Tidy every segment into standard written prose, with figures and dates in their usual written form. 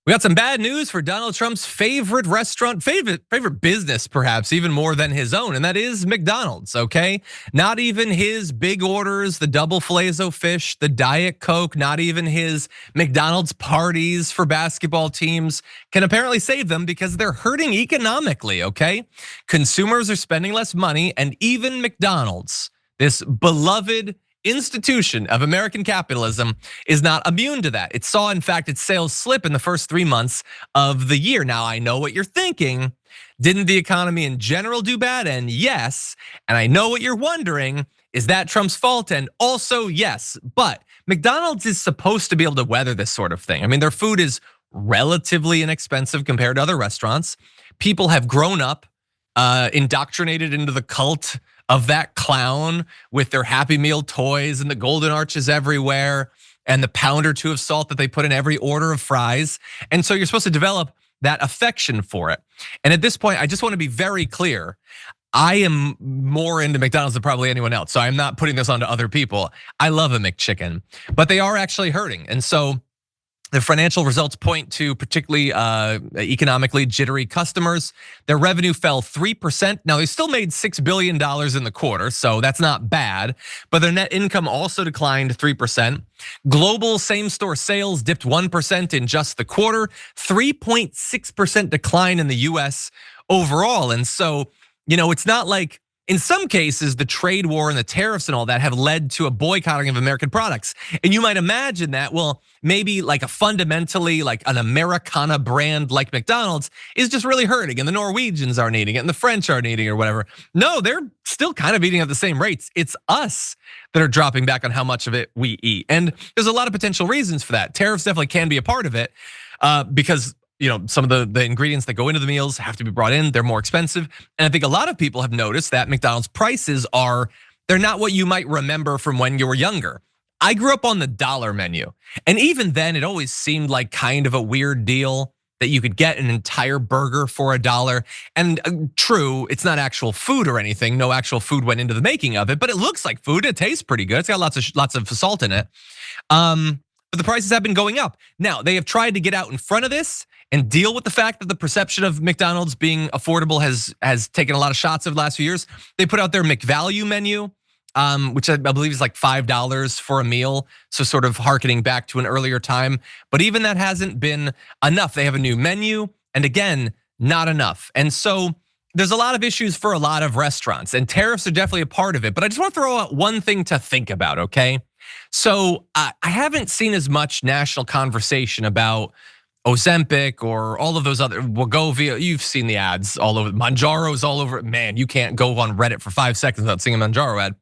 We got some bad news for Donald Trump's favorite restaurant, favorite business, perhaps even more than his own, and that is McDonald's, okay? Not even his big orders, the double filet-o fish, the Diet Coke, not even his McDonald's parties for basketball teams can apparently save them because they're hurting economically, okay? Consumers are spending less money, and even McDonald's, this beloved institution of American capitalism, is not immune to that. It saw, in fact, its sales slip in the first 3 months of the year. Now, I know what you're thinking. Didn't the economy in general do bad? And yes, and I know what you're wondering. Is that Trump's fault? And also, yes, but McDonald's is supposed to be able to weather this sort of thing. I mean, their food is relatively inexpensive compared to other restaurants. People have grown up indoctrinated into the cult of that clown with their Happy Meal toys and the golden arches everywhere and the pound or two of salt that they put in every order of fries. And so you're supposed to develop that affection for it. And at this point, I just want to be very clear. I am more into McDonald's than probably anyone else. So I'm not putting this onto other people. I love a McChicken, but they are actually hurting. And so the financial results point to particularly economically jittery customers. Their revenue fell 3%. Now they still made $6 billion in the quarter, so that's not bad. But their net income also declined 3%. Global same-store sales dipped 1% in just the quarter. 3.6% decline in the US overall. And so, it's not like, in some cases, the trade war and the tariffs and all that have led to a boycotting of American products. And you might imagine that, well, maybe like a fundamentally like an Americana brand like McDonald's is just really hurting and the Norwegians aren't eating it and the French aren't eating it or whatever. No, they're still kind of eating at the same rates. It's us that are dropping back on how much of it we eat. And there's a lot of potential reasons for that. Tariffs definitely can be a part of it because some of the ingredients that go into the meals have to be brought in. They're more expensive. And I think a lot of people have noticed that McDonald's prices they're not what you might remember from when you were younger. I grew up on the dollar menu. And even then it always seemed like kind of a weird deal that you could get an entire burger for $1. And true, it's not actual food or anything. No actual food went into the making of it, but it looks like food. It tastes pretty good. It's got lots of salt in it. But the prices have been going up. Now, they have tried to get out in front of this and deal with the fact that the perception of McDonald's being affordable has taken a lot of shots over the last few years. They put out their McValue menu, which I believe is like $5 for a meal. So sort of hearkening back to an earlier time. But even that hasn't been enough. They have a new menu, and again, not enough. And so there's a lot of issues for a lot of restaurants, and tariffs are definitely a part of it. But I just want to throw out one thing to think about, okay? So I haven't seen as much national conversation about Ozempic or all of those other Wegovy. You've seen the ads all over. Mounjaro's all over. Man, you can't go on Reddit for 5 seconds without seeing a Mounjaro ad.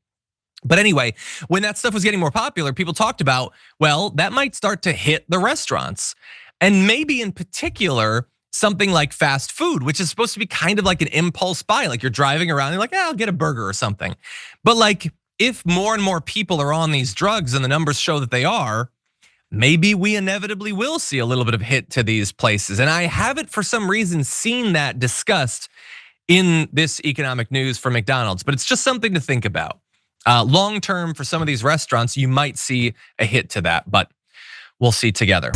But anyway, when that stuff was getting more popular, people talked about, well, that might start to hit the restaurants. And maybe in particular, something like fast food, which is supposed to be kind of like an impulse buy. Like you're driving around, you're like, I'll get a burger or something. But like, if more and more people are on these drugs and the numbers show that they are, maybe we inevitably will see a little bit of hit to these places. And I haven't for some reason seen that discussed in this economic news for McDonald's, but it's just something to think about. Long term for some of these restaurants, you might see a hit to that, but we'll see together.